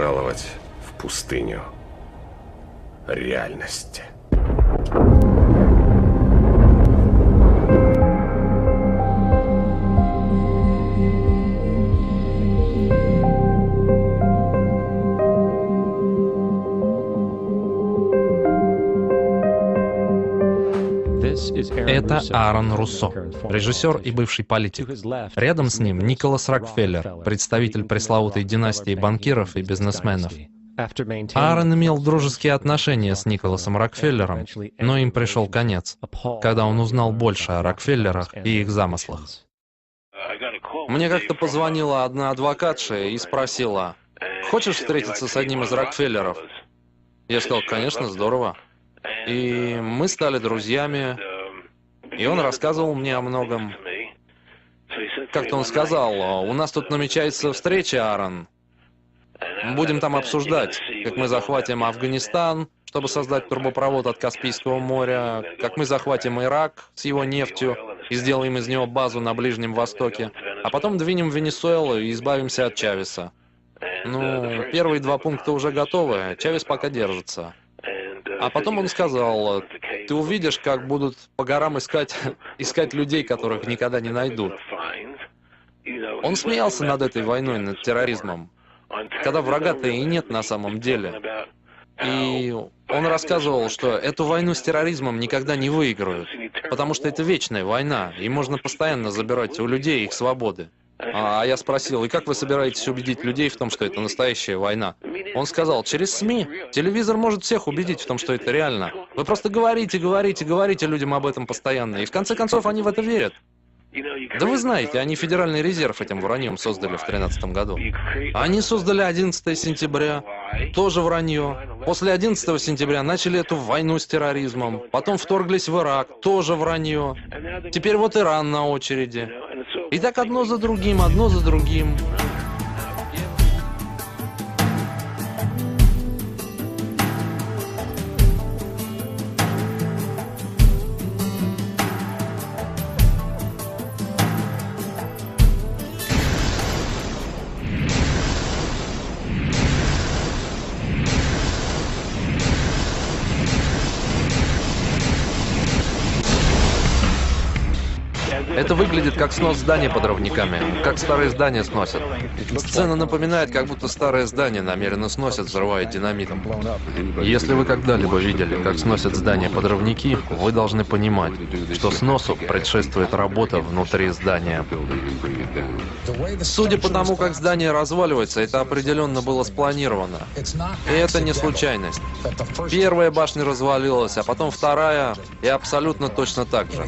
пожаловать в пустыню реальности. Это Аарон Руссо, режиссер и бывший политик. Рядом с ним Николас Рокфеллер, представитель пресловутой династии банкиров и бизнесменов. Аарон имел дружеские отношения с Николасом Рокфеллером, но им пришел конец, когда он узнал больше о Рокфеллерах и их замыслах. Мне как-то позвонила одна адвокатша и спросила: «Хочешь встретиться с одним из Рокфеллеров?» Я сказал: «Конечно, здорово». И мы стали друзьями, и он рассказывал мне о многом. Как-то он сказал: «У нас тут намечается встреча, Аарон. Будем там обсуждать, как мы захватим Афганистан, чтобы создать трубопровод от Каспийского моря, как мы захватим Ирак с его нефтью и сделаем из него базу на Ближнем Востоке, а потом двинем в Венесуэлу и избавимся от Чавеса». Ну, первые два пункта уже готовы, Чавес пока держится. А потом он сказал: «Ты увидишь, как будут по горам искать людей, которых никогда не найдут». Он смеялся над этой войной, над терроризмом, когда врага-то и нет на самом деле. И он рассказывал, что эту войну с терроризмом никогда не выиграют, потому что это вечная война, и можно постоянно забирать у людей их свободы. А я спросил: «И как вы собираетесь убедить людей в том, что это настоящая война?» Он сказал: «Через СМИ. Телевизор может всех убедить в том, что это реально. Вы просто говорите людям об этом постоянно, и в конце концов они в это верят». Да вы знаете, они Федеральный резерв этим враньем создали в 2013 году. Они создали 11 сентября, тоже вранье. После 11 сентября начали эту войну с терроризмом, потом вторглись в Ирак, тоже вранье. Теперь вот Иран на очереди. И так одно за другим, одно за другим. Это выглядит как снос здания подрывниками, как старые здания сносят. Сцена напоминает, как будто старое здание намеренно сносят, взрывая динамитом. Если вы когда-либо видели, как сносят здания подрывники, вы должны понимать, что сносу предшествует работа внутри здания. Судя по тому, как здание разваливается, это определенно было спланировано. И это не случайность. Первая башня развалилась, а потом вторая, и абсолютно точно так же.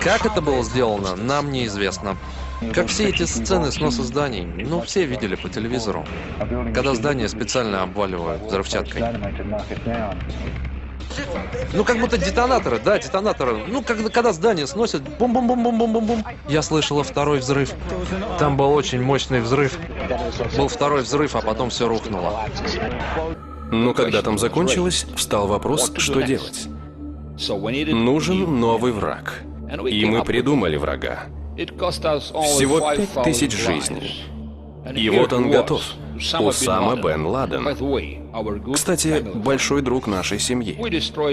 Как это было сделано, нам неизвестно. Как все эти сцены сноса зданий, ну, все видели по телевизору, когда здания специально обваливают взрывчаткой. Ну, как будто детонаторы, да, детонаторы. Ну, когда здание сносят, бум-бум-бум-бум-бум-бум-бум. Я слышала второй взрыв. Там был очень мощный взрыв. Был второй взрыв, а потом все рухнуло. Но когда там закончилось, встал вопрос, что делать. Нужен новый враг. И мы придумали врага. Всего 5000 жизней. И вот он готов. Усама бен Ладен. Кстати, большой друг нашей семьи.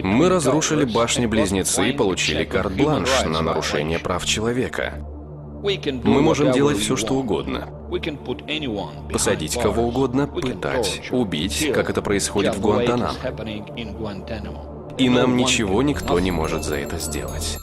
Мы разрушили башни-близнецы и получили карт-бланш на нарушение прав человека. Мы можем делать все, что угодно. Посадить кого угодно, пытать, убить, как это происходит в Гуантанамо. И нам ничего никто не может за это сделать.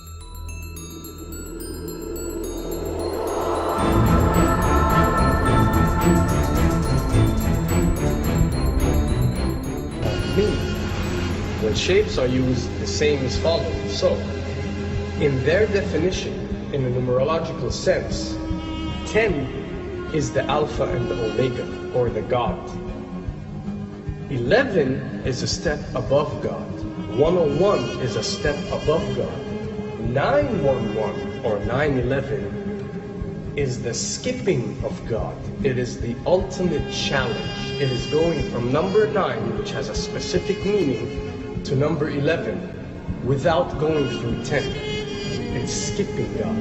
When shapes are used, the same is followed. So, in their definition, in a numerological sense, 10 is the alpha and the omega, or the God. 11 is a step above God. 101 is a step above God. 911 or 911 is the skipping of God. It is the ultimate challenge. It is going from number 9, which has a specific meaning, to number 11 without going through 10. It's skipping God.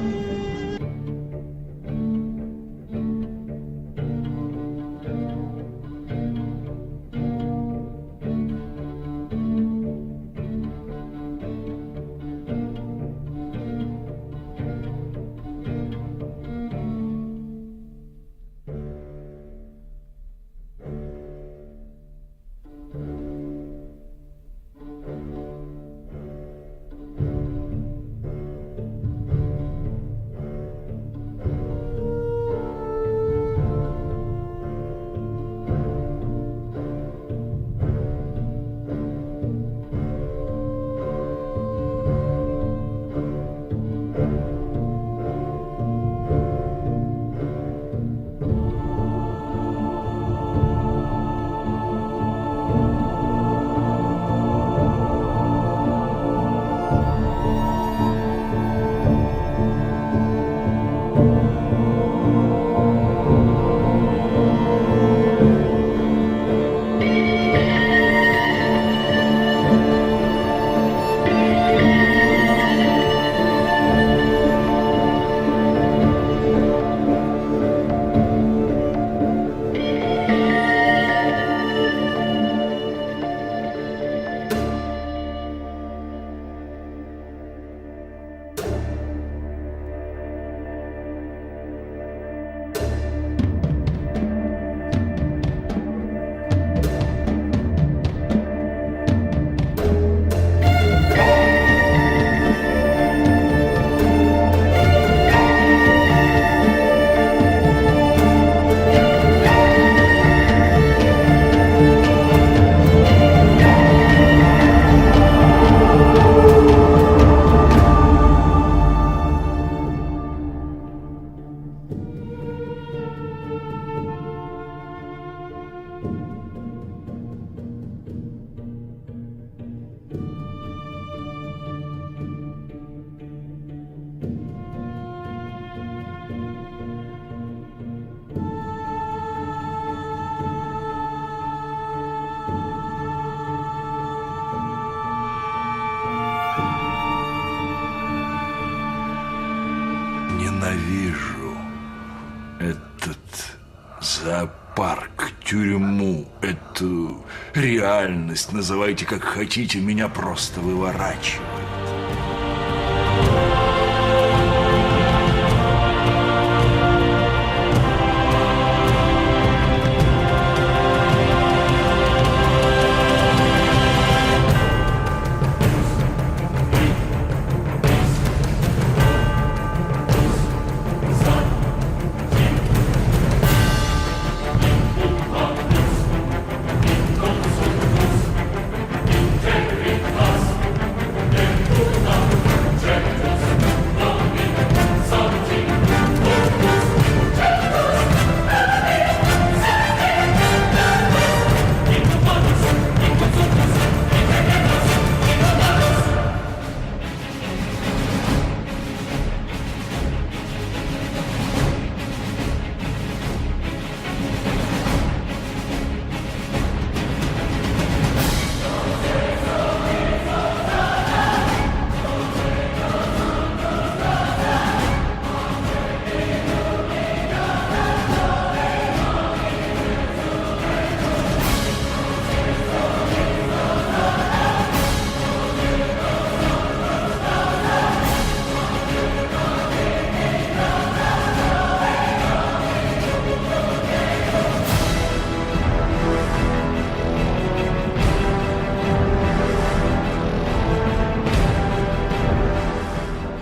тюрьму, эту реальность, называйте как хотите, меня просто выворачивает.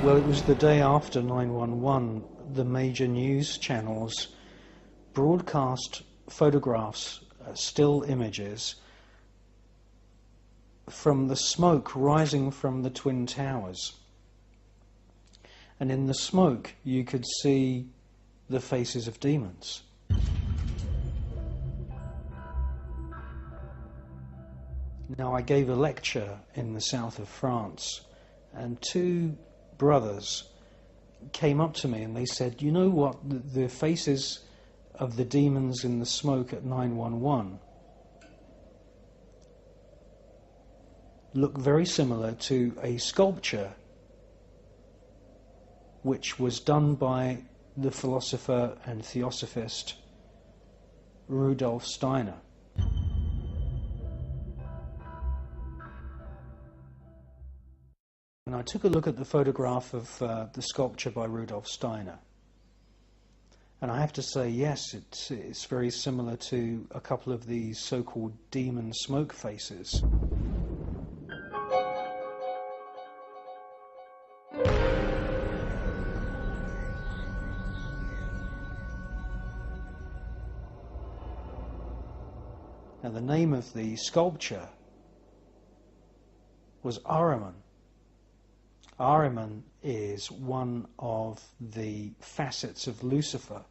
Well, it was the day after 9/11, the major news channels broadcast photographs, still images, from the smoke rising from the Twin Towers. And in the smoke you could see the faces of demons. Now, I gave a lecture in the south of France, and two brothers came up to me and they said, you know what, the faces of the demons in the smoke at 9/11 look very similar to a sculpture which was done by the philosopher and theosophist Rudolf Steiner. And I took a look at the photograph of the sculpture by Rudolf Steiner. And I have to say, yes, it's very similar to a couple of these so-called demon smoke faces. Now, the name of the sculpture was Ahriman. Ahriman is one of the facets of Lucifer.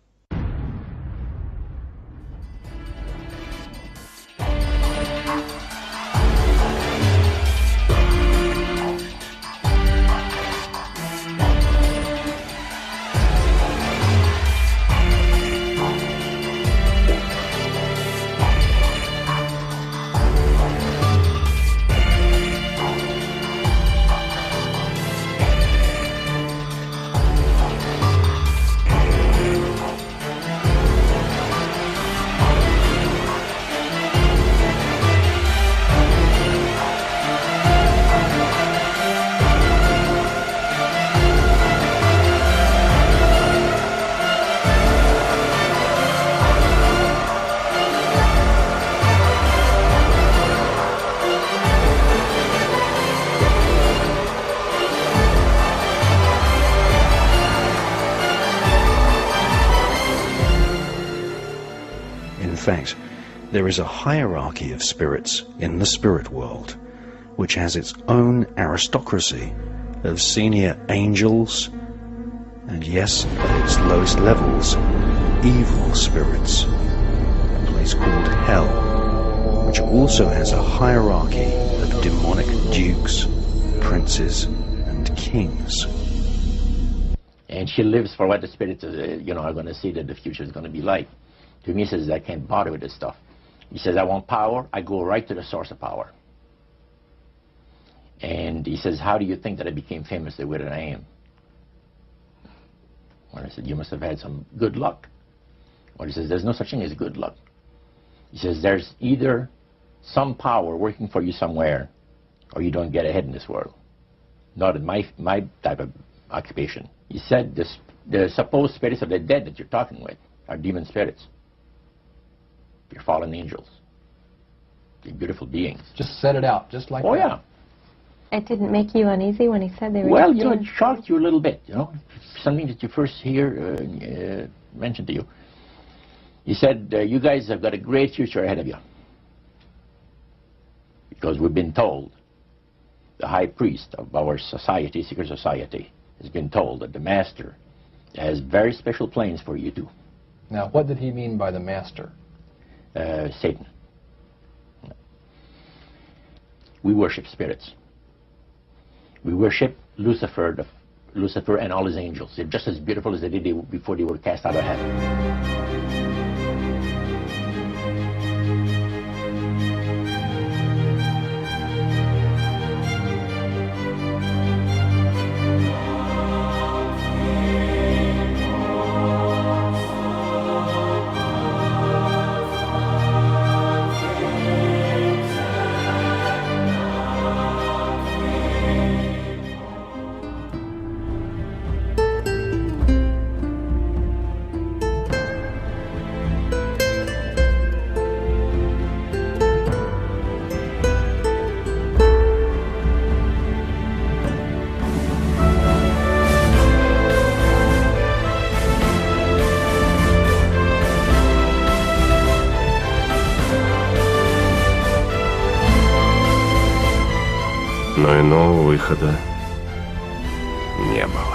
In fact, there is a hierarchy of spirits in the spirit world, which has its own aristocracy of senior angels, and yes, at its lowest levels, evil spirits, a place called Hell, which also has a hierarchy of demonic dukes, princes, and kings. And she lives for what the spirits, are going to see that the future is going to be like. To me, he says, I can't bother with this stuff. He says, I want power. I go right to the source of power. And he says, how do you think that I became famous the way that I am? Well, I said, you must have had some good luck. Well, he says, there's no such thing as good luck. He says there's either some power working for you somewhere, or you don't get ahead in this world. Not in my type of occupation. He said the supposed spirits of the dead that you're talking with are demon spirits. They're fallen angels. They're beautiful beings. Just set it out, just like that. Oh, yeah. It didn't make you uneasy when he said they were... Well, you know, it shocked you a little bit, you know. Something that you first hear mentioned to you. He said, you guys have got a great future ahead of you. Because we've been told, the high priest of our society, secret society, has been told that the master has very special plans for you too. Now, what did he mean by the master? Satan. We worship spirits. We worship Lucifer and all his angels. They're just as beautiful as they did before they were cast out of heaven. Но иного выхода не было.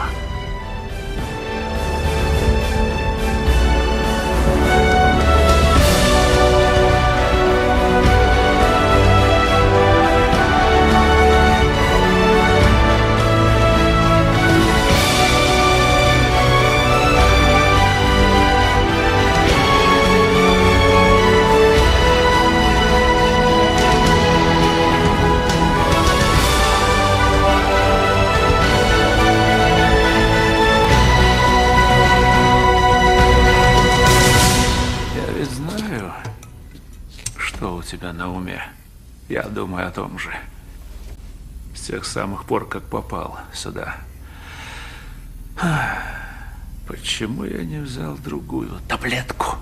Что у тебя на уме? Я думаю о том же. С тех самых пор, как попал сюда. Почему я не взял другую таблетку?